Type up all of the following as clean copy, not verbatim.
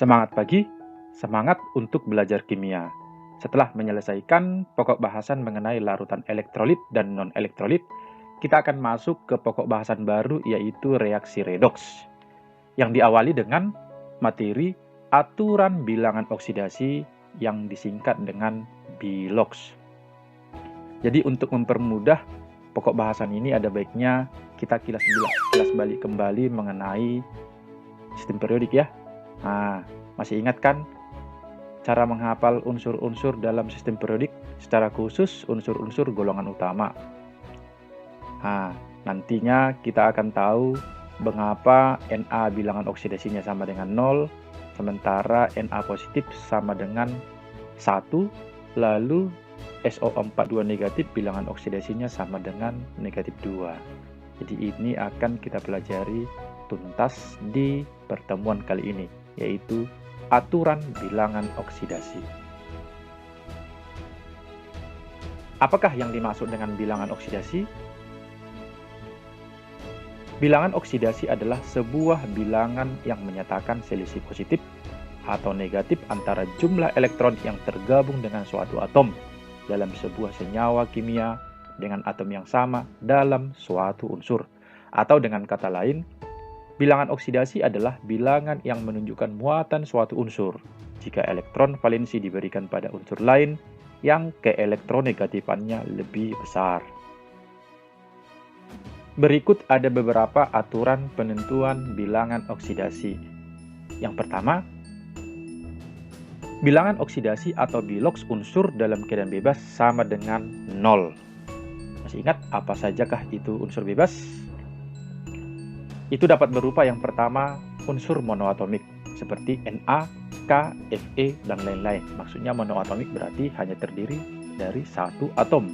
Semangat pagi, semangat untuk belajar kimia. Setelah menyelesaikan pokok bahasan mengenai larutan elektrolit dan non-elektrolit, kita akan masuk ke pokok bahasan baru yaitu reaksi redoks, yang diawali dengan materi aturan bilangan oksidasi yang disingkat dengan BILOX. Jadi untuk mempermudah pokok bahasan ini ada baiknya kita kilas balik kembali mengenai sistem periodik ya. Nah, masih ingat kan cara menghafal unsur-unsur dalam sistem periodik, secara khusus unsur-unsur golongan utama? Nah, nantinya kita akan tahu mengapa Na bilangan oksidasinya sama dengan 0, sementara Na positif sama dengan 1, lalu SO42 negatif bilangan oksidasinya sama dengan negatif 2. Jadi ini akan kita pelajari tuntas di pertemuan kali ini, yaitu aturan bilangan oksidasi. Apakah yang dimaksud dengan bilangan oksidasi? Bilangan oksidasi adalah sebuah bilangan yang menyatakan selisih positif atau negatif antara jumlah elektron yang tergabung dengan suatu atom dalam sebuah senyawa kimia dengan atom yang sama dalam suatu unsur. Atau dengan kata lain, bilangan oksidasi adalah bilangan yang menunjukkan muatan suatu unsur jika elektron valensi diberikan pada unsur lain yang keelektronegatifannya lebih besar. Berikut ada beberapa aturan penentuan bilangan oksidasi. Yang pertama, bilangan oksidasi atau BILOX unsur dalam keadaan bebas sama dengan 0. Masih ingat apa sajakah itu unsur bebas? Itu dapat berupa yang pertama unsur monoatomik seperti Na, K, Fe, dan lain-lain. Maksudnya monoatomik berarti hanya terdiri dari satu atom.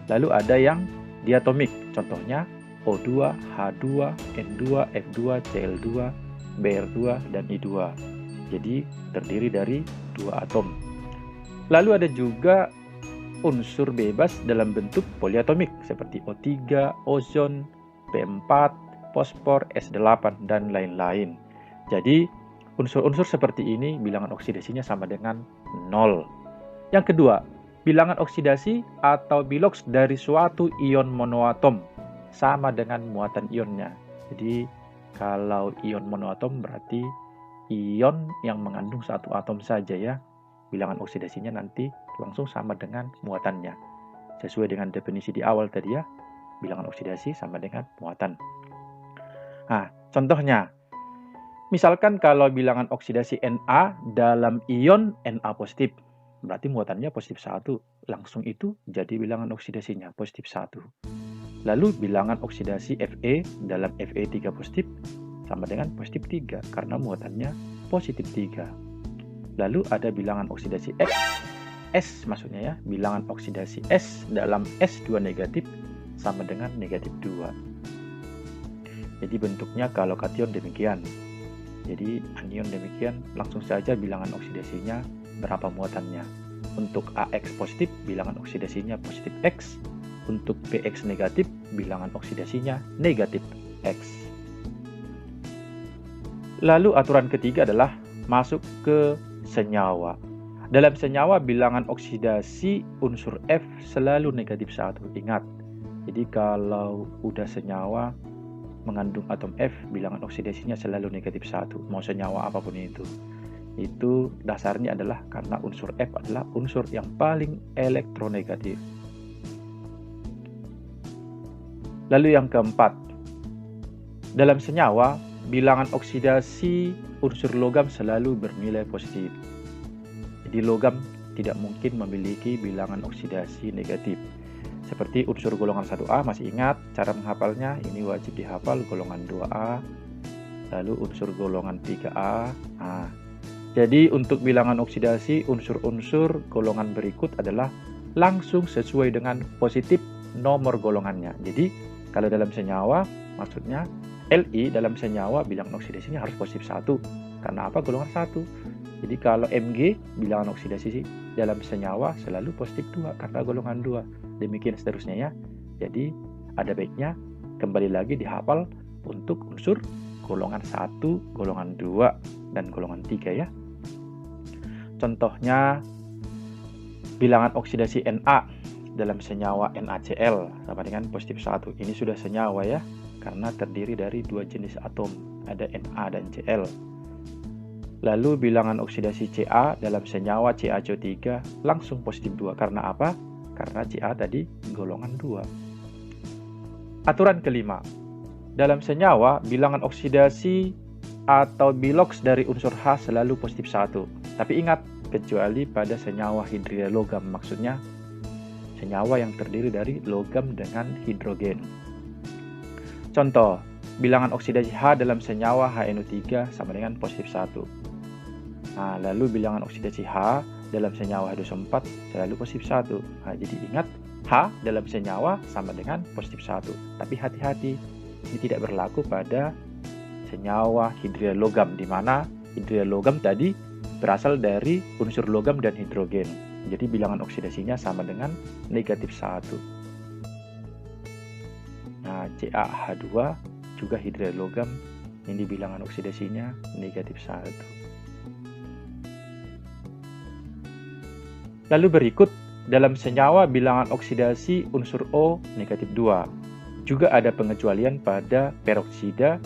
Lalu ada yang diatomik, contohnya O2, H2, N2, F2, Cl2, Br2, dan I2. Jadi terdiri dari dua atom. Lalu ada juga unsur bebas dalam bentuk poliatomik seperti O3, ozon, P4, fosfor, S8, dan lain-lain. Jadi, unsur-unsur seperti ini bilangan oksidasinya sama dengan 0. Yang kedua, bilangan oksidasi atau BILOX dari suatu ion monoatom sama dengan muatan ionnya. Jadi, kalau ion monoatom berarti ion yang mengandung satu atom saja ya. Bilangan oksidasinya nanti langsung sama dengan muatannya. Sesuai dengan definisi di awal tadi ya, bilangan oksidasi sama dengan muatan. Nah, contohnya, misalkan kalau bilangan oksidasi Na dalam ion Na positif, berarti muatannya positif 1. Langsung itu jadi bilangan oksidasinya positif 1. Lalu bilangan oksidasi Fe dalam Fe3 positif sama dengan positif 3 karena muatannya positif 3. Lalu ada bilangan oksidasi S maksudnya ya, bilangan oksidasi S dalam S2 negatif sama dengan negatif 2. Jadi bentuknya kalau kation demikian. Jadi anion demikian, langsung saja bilangan oksidasinya berapa muatannya. Untuk AX positif, bilangan oksidasinya positif X. Untuk PX negatif, bilangan oksidasinya negatif X. Lalu aturan ketiga adalah masuk ke senyawa. Dalam senyawa, bilangan oksidasi unsur F selalu negatif 1. Ingat, jadi kalau udah senyawa mengandung atom F, bilangan oksidasinya selalu negatif 1, mau senyawa apapun itu. Itu dasarnya adalah karena unsur F adalah unsur yang paling elektronegatif. Lalu yang keempat, dalam senyawa, bilangan oksidasi unsur logam selalu bernilai positif. Jadi logam tidak mungkin memiliki bilangan oksidasi negatif. Seperti unsur golongan 1A, masih ingat cara menghafalnya? Ini wajib dihafal golongan 2A, lalu unsur golongan 3A. Nah, jadi untuk bilangan oksidasi unsur-unsur golongan berikut adalah langsung sesuai dengan positif nomor golongannya. Jadi kalau dalam senyawa, maksudnya Li dalam senyawa bilangan oksidasinya harus positif 1. Karena apa? Golongan 1. Jadi kalau Mg bilangan oksidasi dalam senyawa selalu positif 2 karena golongan 2. Demikian seterusnya ya. Jadi ada baiknya kembali lagi dihafal untuk unsur golongan 1, golongan 2, dan golongan 3 ya. Contohnya bilangan oksidasi Na dalam senyawa NaCl sama dengan positif 1. Ini sudah senyawa ya, karena terdiri dari dua jenis atom, ada Na dan Cl. Lalu bilangan oksidasi Ca dalam senyawa CaCO3 langsung positif 2. Karena apa? Karena Ca tadi golongan 2. Aturan kelima. Dalam senyawa, bilangan oksidasi atau biloks dari unsur H selalu positif 1. Tapi ingat, kecuali pada senyawa hidrida logam, maksudnya senyawa yang terdiri dari logam dengan hidrogen. Contoh, bilangan oksidasi H dalam senyawa HNO3 sama dengan positif 1. Nah, lalu bilangan oksidasi H dalam senyawa H2SO4 selalu positif 1. Nah, jadi ingat, H dalam senyawa sama dengan positif 1. Tapi hati-hati, ini tidak berlaku pada senyawa hidrida logam, di mana hidrida logam tadi berasal dari unsur logam dan hidrogen. Jadi bilangan oksidasinya sama dengan negatif 1. Nah, CaH2 juga hidrida logam, ini bilangan oksidasinya negatif 1. Lalu berikut, dalam senyawa bilangan oksidasi unsur O negatif 2. Juga ada pengecualian pada peroksida,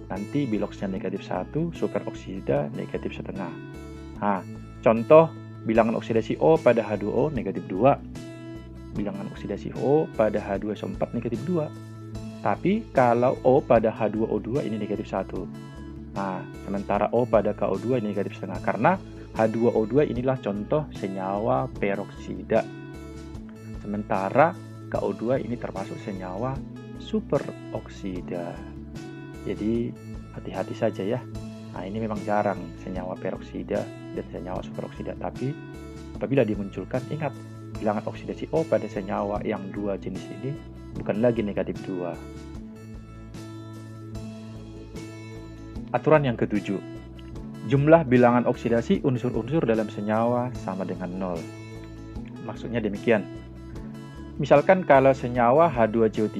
nanti biloksnya negatif 1, superoksida negatif 1/2. Nah, contoh bilangan oksidasi O pada H2O negatif 2. Bilangan oksidasi O pada H2SO4 negatif 2. Tapi kalau O pada H2O2 ini negatif 1. Nah, sementara O pada KO2 ini negatif 1/2. Karena H2O2 inilah contoh senyawa peroksida. Sementara KO2 ini termasuk senyawa superoksida. Jadi hati-hati saja ya. Nah, ini memang jarang senyawa peroksida dan senyawa superoksida. Tapi apabila dimunculkan, ingat, bilangan oksidasi O pada senyawa yang dua jenis ini bukan lagi negatif 2. Aturan yang ketujuh. Jumlah bilangan oksidasi unsur-unsur dalam senyawa sama dengan 0. Maksudnya demikian. Misalkan kalau senyawa H2CO3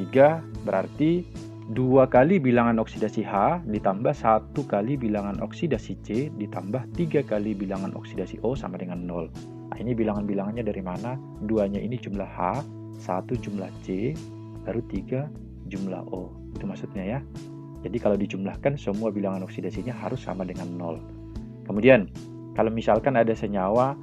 berarti 2 kali bilangan oksidasi H ditambah 1 kali bilangan oksidasi C ditambah 3 kali bilangan oksidasi O sama dengan 0. Nah, ini bilangan-bilangannya dari mana? 2-nya ini jumlah H, 1 jumlah C, baru 3 jumlah O. Itu maksudnya ya. Jadi kalau dijumlahkan semua bilangan oksidasinya harus sama dengan 0. Kemudian, kalau misalkan ada senyawa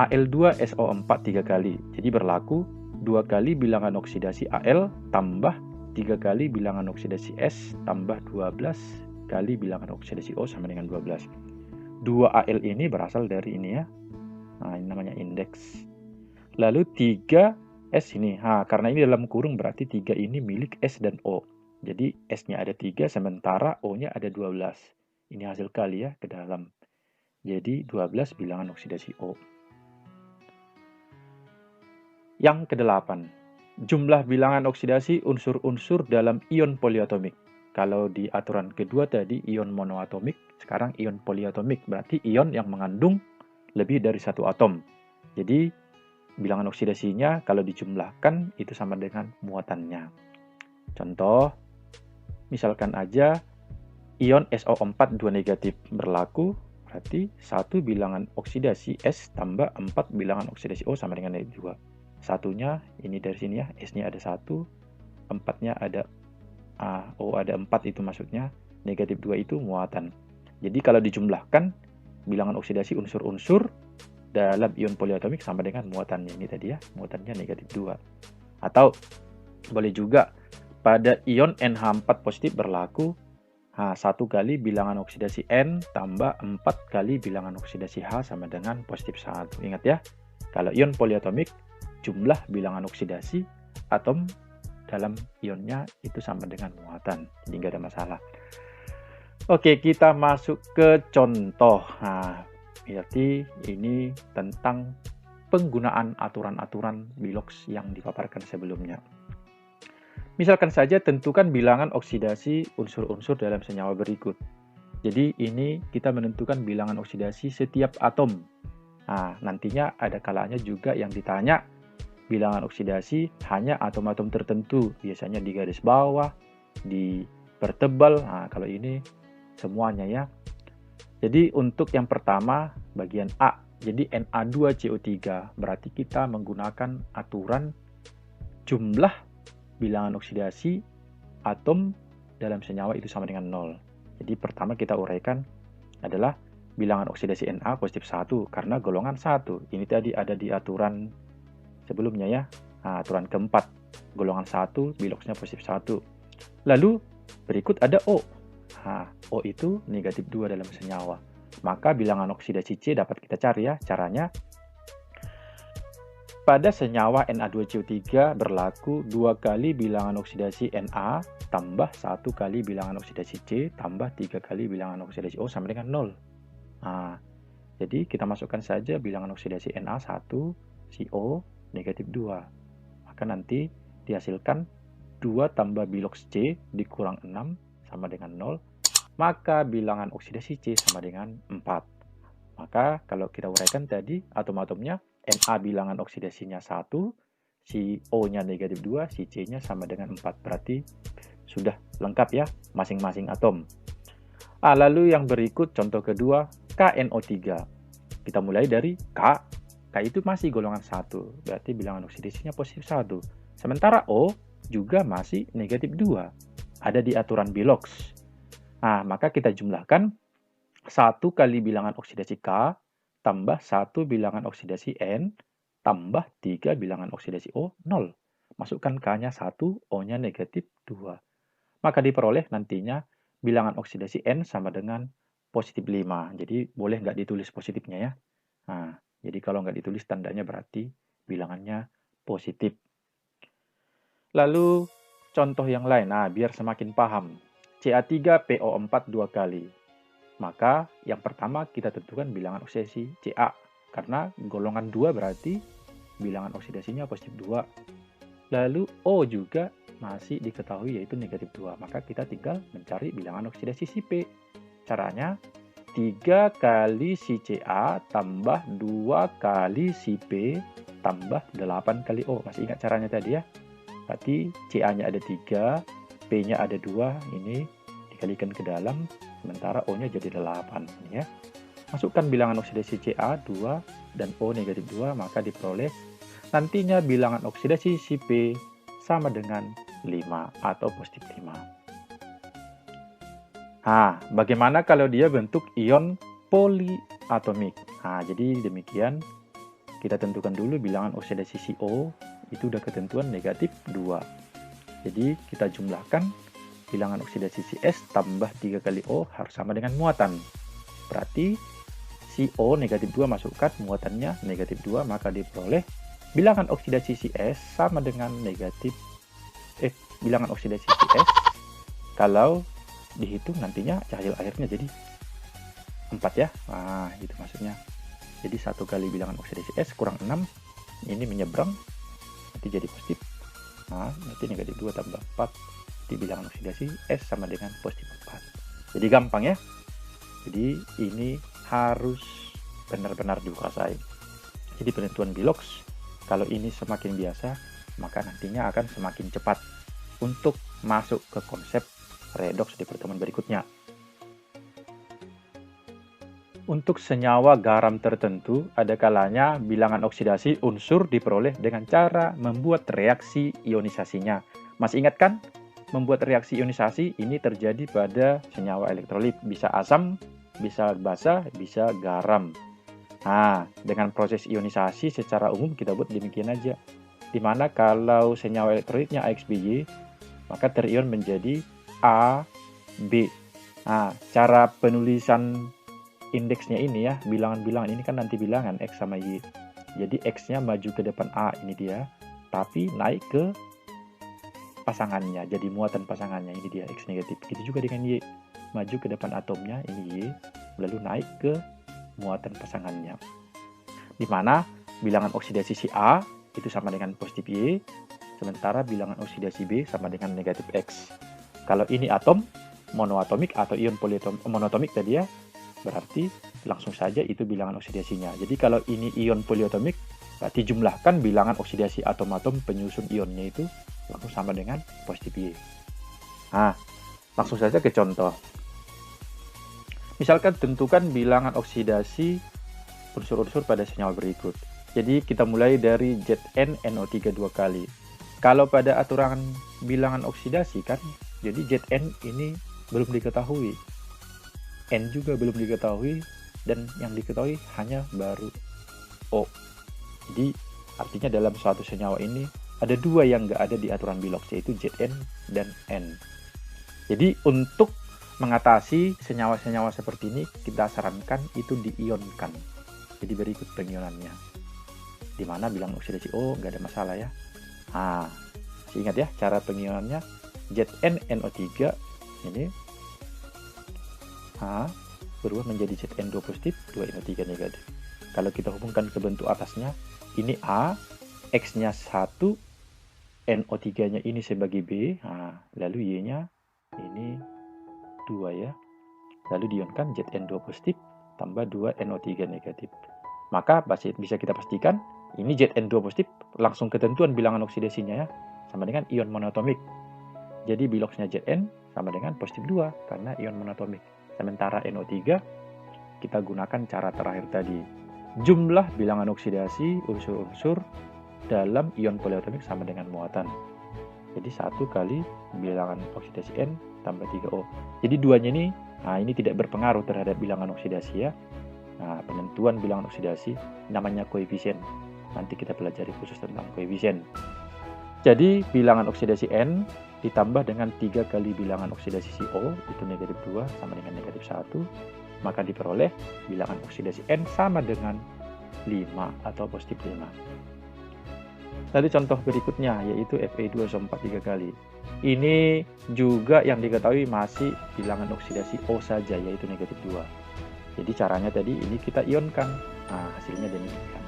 Al2SO4 3 kali. Jadi berlaku 2 kali bilangan oksidasi Al tambah 3 kali bilangan oksidasi S tambah 12 kali bilangan oksidasi O sama dengan 12. 2 Al ini berasal dari ini ya. Nah, ini namanya indeks. Lalu 3 S ini. Nah, karena ini dalam kurung berarti 3 ini milik S dan O. Jadi S-nya ada 3, sementara O-nya ada 12. Ini hasil kali ya ke dalam. Jadi 12 bilangan oksidasi O. Yang ke-8. Jumlah bilangan oksidasi unsur-unsur dalam ion poliatomik. Kalau di aturan kedua tadi ion monoatomik, sekarang ion poliatomik. Berarti ion yang mengandung lebih dari satu atom. Jadi bilangan oksidasinya kalau dijumlahkan itu sama dengan muatannya. Contoh, misalkan aja ion SO4 2 negatif berlaku, berarti 1 bilangan oksidasi S tambah 4 bilangan oksidasi O sama dengan negatif 2. Satunya ini dari sini ya, S-nya ada 1, 4-nya ada O ada 4, itu maksudnya negatif 2 itu muatan. Jadi kalau dijumlahkan bilangan oksidasi unsur-unsur dalam ion poliatomik sama dengan muatannya ini tadi ya, muatannya negatif 2. Atau boleh juga pada ion NH4 positif berlaku 1 kali bilangan oksidasi N tambah 4 kali bilangan oksidasi H sama dengan positif 1. Ingat ya, kalau ion poliatomik jumlah bilangan oksidasi atom dalam ionnya itu sama dengan muatan. Jadi nggak ada masalah. Oke, kita masuk ke contoh. Nah, berarti ini tentang penggunaan aturan-aturan biloks yang dipaparkan sebelumnya. Misalkan saja tentukan bilangan oksidasi unsur-unsur dalam senyawa berikut. Jadi ini kita menentukan bilangan oksidasi setiap atom. Nah, nantinya ada kalanya juga yang ditanya bilangan oksidasi hanya atom-atom tertentu. Biasanya di garis bawah, di pertebal. Nah, kalau ini semuanya ya. Jadi untuk yang pertama bagian A, jadi Na2CO3 berarti kita menggunakan aturan jumlah bilangan oksidasi atom dalam senyawa itu sama dengan 0. Jadi pertama kita uraikan adalah bilangan oksidasi Na positif 1 karena golongan 1. Ini tadi ada di aturan sebelumnya ya. Nah, aturan keempat, golongan 1 biloxnya positif 1. Lalu berikut ada O. Nah, O itu negatif 2 dalam senyawa. Maka bilangan oksidasi C dapat kita cari ya. Caranya, pada senyawa Na2CO3 berlaku 2 kali bilangan oksidasi Na tambah 1 kali bilangan oksidasi C tambah 3 kali bilangan oksidasi O sama dengan 0. Nah, jadi kita masukkan saja bilangan oksidasi Na 1, CO negatif 2. Maka nanti dihasilkan 2 tambah bilox C dikurang 6 sama dengan 0. Maka bilangan oksidasi C sama dengan 4. Maka kalau kita uraikan tadi atom-atomnya, Na bilangan oksidasinya 1, si O-nya negatif 2, si C-nya sama dengan 4. Berarti sudah lengkap ya masing-masing atom. Lalu yang berikut contoh kedua, KNO3. Kita mulai dari K. K itu masih golongan 1, berarti bilangan oksidasinya positif 1. Sementara O juga masih negatif 2. Ada di aturan bilox. Nah, maka kita jumlahkan 1 kali bilangan oksidasi K tambah 1 bilangan oksidasi N tambah 3 bilangan oksidasi O, 0. Masukkan K-nya 1, O-nya negatif 2. Maka diperoleh nantinya bilangan oksidasi N sama dengan positif 5. Jadi boleh nggak ditulis positifnya ya. Nah, jadi kalau nggak ditulis tandanya berarti bilangannya positif. Lalu contoh yang lain, nah biar semakin paham. Ca3PO4 2 kali. Maka yang pertama kita tentukan bilangan oksidasi Ca. Karena golongan 2 berarti bilangan oksidasinya positif 2. Lalu O juga masih diketahui yaitu negatif 2. Maka kita tinggal mencari bilangan oksidasi si P. Caranya 3 kali si Ca tambah 2 kali si P tambah 8 kali O. Masih ingat caranya tadi ya? Berarti Ca-nya ada 3, P-nya ada 2, ini dikalikan ke dalam, sementara O-nya jadi 8. Ya. Masukkan bilangan oksidasi Ca 2 dan O negatif 2, maka diperoleh nantinya bilangan oksidasi si P sama dengan 5 atau positif 5. Nah, bagaimana kalau dia bentuk ion polyatomik? Nah, jadi demikian. Kita tentukan dulu bilangan oksidasi si O, itu udah ketentuan negatif 2. Jadi kita jumlahkan bilangan oksidasi si S tambah 3 kali O harus sama dengan muatan. Berarti si O negatif 2 masukkan, muatannya negatif 2, maka diperoleh bilangan oksidasi si S sama dengan bilangan oksidasi si S kalau dihitung nantinya hasil akhirnya jadi 4 ya. Nah, itu maksudnya. Jadi 1 kali bilangan oksidasi S kurang 6, ini menyeberang, nanti jadi positif. Nah, nanti negatif 2 tambah 4, di bilangan oksidasi S sama dengan positif 4. Jadi gampang ya. Jadi ini harus benar-benar dikuasai. Jadi penentuan bilox, kalau ini semakin biasa, maka nantinya akan semakin cepat untuk masuk ke konsep redox di pertemuan berikutnya. Untuk senyawa garam tertentu, ada kalanya bilangan oksidasi unsur diperoleh dengan cara membuat reaksi ionisasinya. Masih ingat kan? Membuat reaksi ionisasi ini terjadi pada senyawa elektrolit. Bisa asam, bisa basa, bisa garam. Nah, dengan proses ionisasi secara umum kita buat demikian aja. Dimana kalau senyawa elektrolitnya AXBY, maka terion menjadi A, B. Nah, cara penulisan indeksnya ini ya, bilangan-bilangan ini kan nanti bilangan X sama Y. Jadi X-nya maju ke depan A, ini dia. Tapi naik ke pasangannya, jadi muatan pasangannya, ini dia X negatif. Begitu juga dengan Y. Maju ke depan atomnya, ini Y. Lalu naik ke muatan pasangannya. Dimana bilangan oksidasi si A itu sama dengan positif Y. Sementara bilangan oksidasi B sama dengan negatif X. Kalau ini atom monoatomik atau ion monoatomik tadi ya, berarti langsung saja itu bilangan oksidasinya. Jadi kalau ini ion polyatomik, berarti jumlahkan bilangan oksidasi atom-atom penyusun ionnya itu langsung sama dengan positif Y. Nah, langsung saja ke contoh. Misalkan tentukan bilangan oksidasi unsur-unsur pada senyawa berikut. Jadi kita mulai dari ZnNO3 dua kali. Kalau pada aturan bilangan oksidasi kan, jadi Zn ini belum diketahui, N juga belum diketahui, dan yang diketahui hanya baru O. Jadi artinya dalam suatu senyawa ini ada dua yang nggak ada di aturan Bilox, yaitu Zn dan N. Jadi untuk mengatasi senyawa-senyawa seperti ini, kita sarankan itu diionkan. Jadi berikut pengionannya, di mana bilangan oksidasi O nggak ada masalah ya. Nah, masih ingat ya cara pengionannya? ZnNO3 ini berubah menjadi Zn2 positif, 2NO3 negatif. Kalau kita hubungkan ke bentuk atasnya, ini A, X-nya 1, NO3-nya ini sebagai B, lalu Y-nya ini 2 ya. Lalu diionkan Zn2 positif tambah 2NO3 negatif. Maka bisa kita pastikan ini Zn2 positif, langsung ketentuan bilangan oksidasinya ya, sama dengan ion monoatomik. Jadi Biloxnya Zn sama dengan positif 2 karena ion monoatomik. Sementara NO3 kita gunakan cara terakhir tadi. Jumlah bilangan oksidasi unsur-unsur dalam ion poliatomik sama dengan muatan. Jadi 1 kali bilangan oksidasi N tambah 3O. Jadi duanya ini tidak berpengaruh terhadap bilangan oksidasi ya. Nah, penentuan bilangan oksidasi namanya koefisien. Nanti kita pelajari khusus tentang koefisien. Jadi bilangan oksidasi N ditambah dengan 3 kali bilangan oksidasi CO, itu negatif 2 sama dengan negatif 1, maka diperoleh bilangan oksidasi N sama dengan 5 atau positif 5. Lalu contoh berikutnya yaitu Fe2SO4 3 kali. Ini juga yang diketahui masih bilangan oksidasi O saja, yaitu negatif 2. Jadi caranya tadi ini kita ionkan. Nah, hasilnya demikian.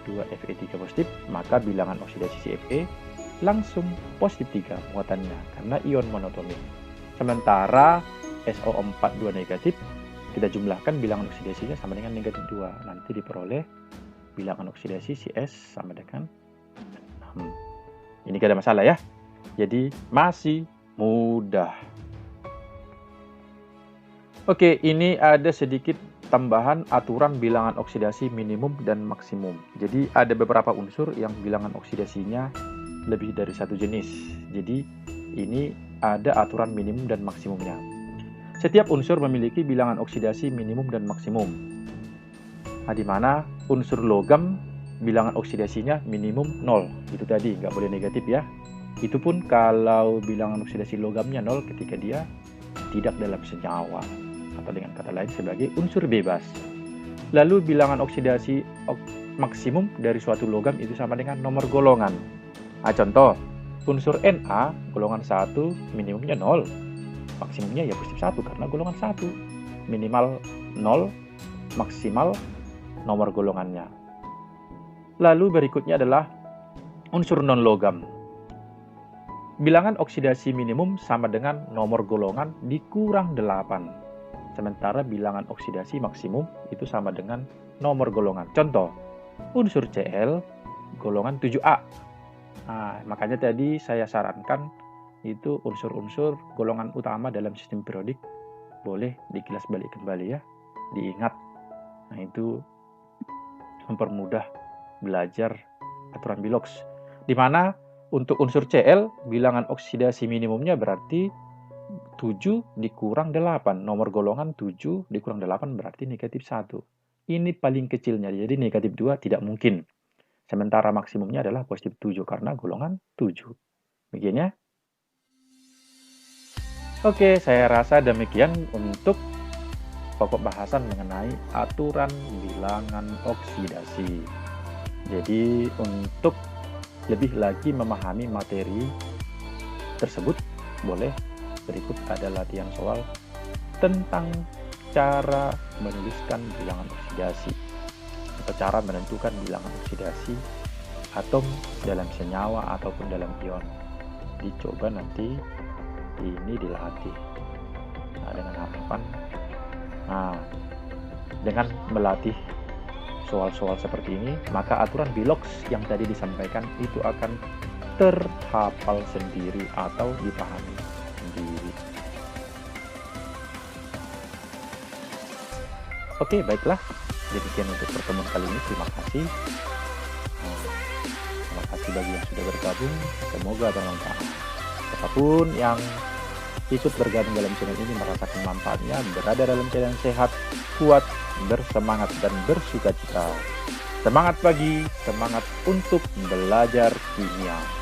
2 Fe3 positif, maka bilangan oksidasi CFe langsung positif 3 muatannya karena ion monoatomik. Sementara SO4 2 negatif, kita jumlahkan bilangan oksidasinya sama dengan negatif 2. Nanti diperoleh bilangan oksidasi CS sama dengan 6. Ini gak ada masalah ya. Jadi masih mudah. Oke, ini ada sedikit tambahan aturan bilangan oksidasi minimum dan maksimum. Jadi ada beberapa unsur yang bilangan oksidasinya lebih dari satu jenis. Jadi ini ada aturan minimum dan maksimumnya. Setiap unsur memiliki bilangan oksidasi minimum dan maksimum. Nah, di mana unsur logam bilangan oksidasinya minimum 0. Itu tadi, nggak boleh negatif ya. Itu pun kalau bilangan oksidasi logamnya 0 ketika dia tidak dalam senyawa, atau dengan kata lain sebagai unsur bebas. Lalu bilangan oksidasi maksimum dari suatu logam itu sama dengan nomor golongan. Nah, contoh, unsur Na golongan 1 minimumnya 0, maksimumnya ya positif 1 karena golongan 1. Minimal 0, maksimal nomor golongannya. Lalu berikutnya adalah unsur non-logam. Bilangan oksidasi minimum sama dengan nomor golongan dikurang 8. Sementara bilangan oksidasi maksimum itu sama dengan nomor golongan. Contoh, unsur Cl golongan 7A. Nah, makanya tadi saya sarankan itu unsur-unsur golongan utama dalam sistem periodik boleh dikilas balik kembali ya, diingat. Nah, itu mempermudah belajar aturan Bilox. Di mana untuk unsur Cl bilangan oksidasi minimumnya berarti 7 dikurang 8. Nomor golongan 7 dikurang 8 berarti negatif 1. Ini paling kecilnya, jadi negatif 2 tidak mungkin. Sementara maksimumnya adalah positif 7 karena golongan 7. Begini ya. Oke, saya rasa demikian untuk pokok bahasan mengenai aturan bilangan oksidasi. Jadi untuk lebih lagi memahami materi tersebut, boleh berikut ada latihan soal tentang cara menuliskan bilangan oksidasi atau cara menentukan bilangan oksidasi atom dalam senyawa ataupun dalam ion. Dicoba nanti ini dilatih. Nah, dengan harapan dengan melatih soal-soal seperti ini, maka aturan Bilox yang tadi disampaikan itu akan terhafal sendiri atau dipahami sendiri. Oke, baiklah. Demikian untuk pertemuan kali ini. Terima kasih. Terima kasih bagi yang sudah bergabung. Semoga bermanfaat. Siapapun yang ikut bergabung dalam channel ini merasakan manfaatnya, berada dalam keadaan sehat, kuat, bersemangat, dan bersukacita. Semangat pagi, semangat untuk belajar kimia.